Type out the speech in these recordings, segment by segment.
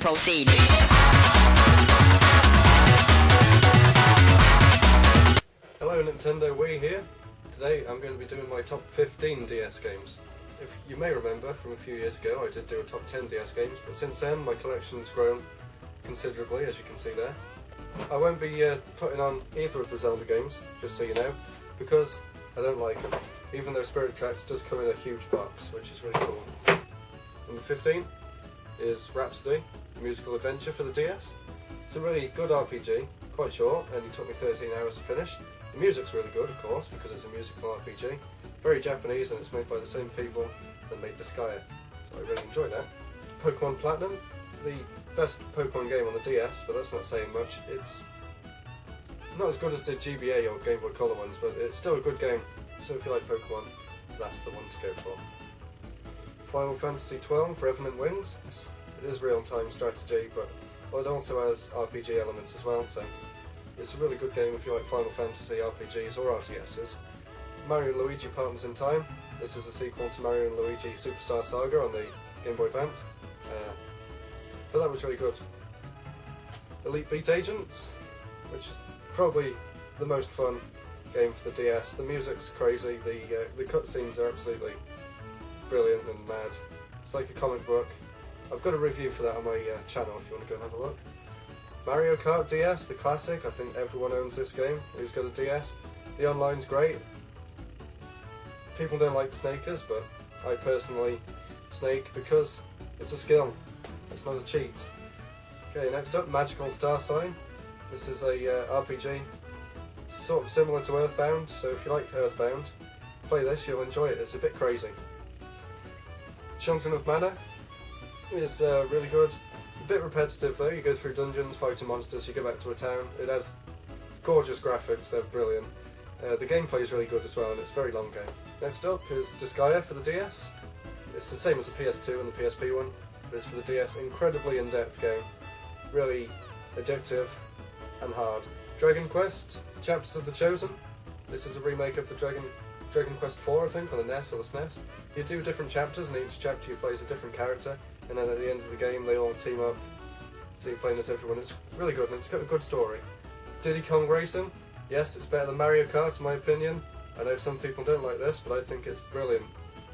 proceed. Hello, Nintendo Wii here. Today I'm going to be doing my top 15 DS games. If you may remember from a few years ago I did do a top 10 DS games, but since then my collection's grown considerably, as you can see there. I won't be putting on either of the Zelda games, just so you know, because I don't like them, even though Spirit Tracks does come in a huge box, which is really cool. Number 15 is Rhapsody, a musical adventure for the DS. It's a really good RPG, quite short, and it took me 13 hours to finish. The music's really good, of course, because it's a musical RPG. Very Japanese, and it's made by the same people that made Disgaea, so I really enjoyed that. Pokemon Platinum, the best Pokemon game on the DS, but that's not saying much. It's not as good as the GBA or Game Boy Color ones, but it's still a good game, so if you like Pokemon, that's the one to go for. Final Fantasy XII Revenant Wings. It is real-time strategy, but it also has RPG elements as well, so it's a really good game if you like Final Fantasy RPGs or RTSs. Mario and Luigi Partners in Time. This is a sequel to Mario and Luigi Superstar Saga on the Game Boy Advance. But that was really good. Elite Beat Agents, which is probably the most fun game for the DS. The music's crazy, the cutscenes are absolutely brilliant and mad. It's like a comic book. I've got a review for that on my channel if you want to go and have a look. Mario Kart DS, the classic. I think everyone owns this game who's got a DS. The online's great. People don't like snakers, but I personally snake because it's a skill. It's not a cheat. Okay, next up, Magical Star Sign. This is a RPG sort of similar to Earthbound, so if you like Earthbound, play this, you'll enjoy it. It's a bit crazy. Children of Mana is really good. A bit repetitive though, you go through dungeons, fighting monsters, you go back to a town. It has gorgeous graphics, they're brilliant. The gameplay is really good as well, and it's a very long game. Next up is Disgaea for the DS. It's the same as the PS2 and the PSP one, but it's for the DS. Incredibly in-depth game, really addictive and hard. Dragon Quest, Chapters of the Chosen. This is a remake of the Dragon Quest IV, I think, on the NES or the SNES. You do different chapters, and each chapter you play as a different character, and then at the end of the game they all team up, so you're playing as everyone. It's really good, and it's got a good story. Diddy Kong Racing, yes, it's better than Mario Kart in my opinion. I know some people don't like this, but I think it's brilliant.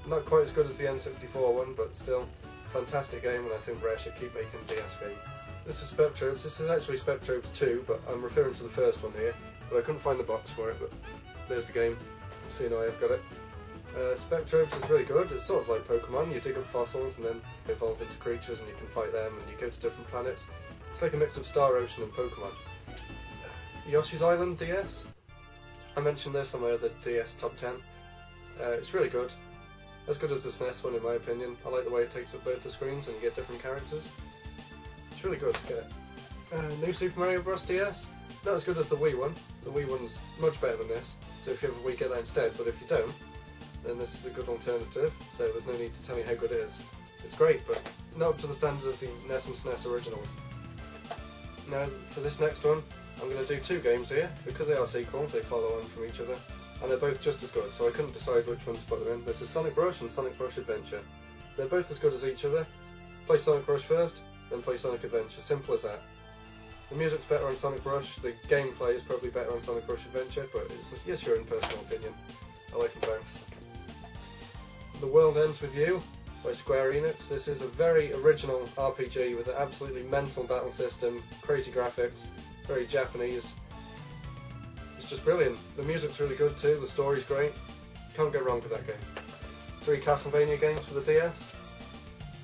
Not quite as good as the N64 one, but still fantastic game, and I think Rare should keep making a DS game. This is Spectrobes. This is actually Spectrobes 2, but I'm referring to the first one here, but I couldn't find the box for it, but there's the game, so you know I've got it. Spectrobes is really good. It's sort of like Pokemon. You dig up fossils and then evolve into creatures and you can fight them and you go to different planets. It's like a mix of Star Ocean and Pokemon. Yoshi's Island DS. I mentioned this on my other DS top 10. It's really good. As good as the SNES one in my opinion. I like the way it takes up both the screens and you get different characters. It's really good. New Super Mario Bros. DS. Not as good as the Wii one. The Wii one's much better than this. So if you have a Wii, get that instead. But if you don't, then this is a good alternative, so there's no need to tell you how good it is. It's great, but not up to the standard of the NES and SNES originals. Now, for this next one, I'm going to do two games here. Because they are sequels, they follow on from each other, and they're both just as good, so I couldn't decide which one to put them in. This is Sonic Rush and Sonic Rush Adventure. They're both as good as each other. Play Sonic Rush first, then play Sonic Adventure. Simple as that. The music's better on Sonic Rush, the gameplay is probably better on Sonic Rush Adventure, but it's just your own personal opinion. I like them both. The World Ends With You by Square Enix. This is a very original RPG with an absolutely mental battle system, crazy graphics, very Japanese. It's just brilliant. The music's really good too, the story's great. Can't go wrong with that game. 3 Castlevania games for the DS.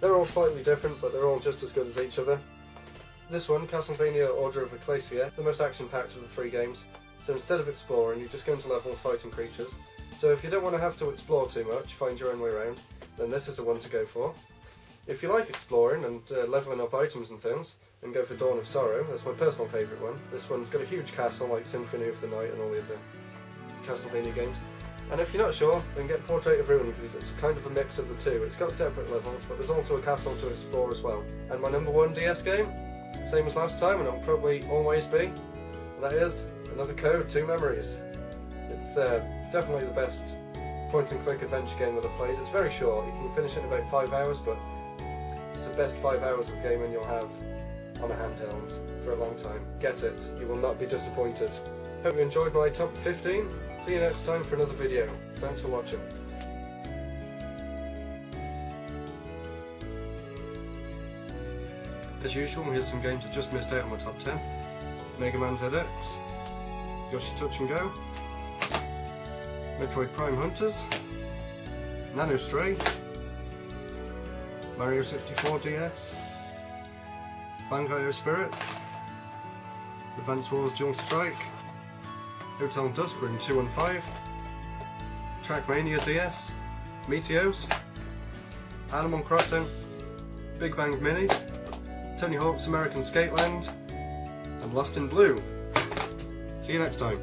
They're all slightly different, but they're all just as good as each other. This one, Castlevania Order of Ecclesia, the most action-packed of the 3 games. So instead of exploring, you just go into levels fighting creatures. So if you don't want to have to explore too much, find your own way around, then this is the one to go for. If you like exploring and levelling up items and things, then go for Dawn of Sorrow. That's my personal favourite one. This one's got a huge castle like Symphony of the Night and all the other Castlevania games. And if you're not sure, then get Portrait of Ruin, because it's kind of a mix of the two. It's got separate levels, but there's also a castle to explore as well. And my number 1 DS game, same as last time, and it'll probably always be, and that is Another Code, 2 Memories. It's definitely the best point-and-click adventure game that I've played. It's very short, you can finish it in about 5 hours, but it's the best 5 hours of gaming you'll have on a handheld for a long time. Get it, you will not be disappointed. Hope you enjoyed my top 15. See you next time for another video. Thanks for watching. As usual, here's some games that just missed out on my top 10. Mega Man ZX, Yoshi Touch and Go, Metroid Prime Hunters, Nano Stray, Mario 64 DS, Bangai-O Spirits, Advance Wars Dual Strike, Hotel Dusk Room 2 and 5, Trackmania DS, Meteos, Animal Crossing, Big Bang Mini, Tony Hawk's American Skateland, and Lost in Blue. See you next time.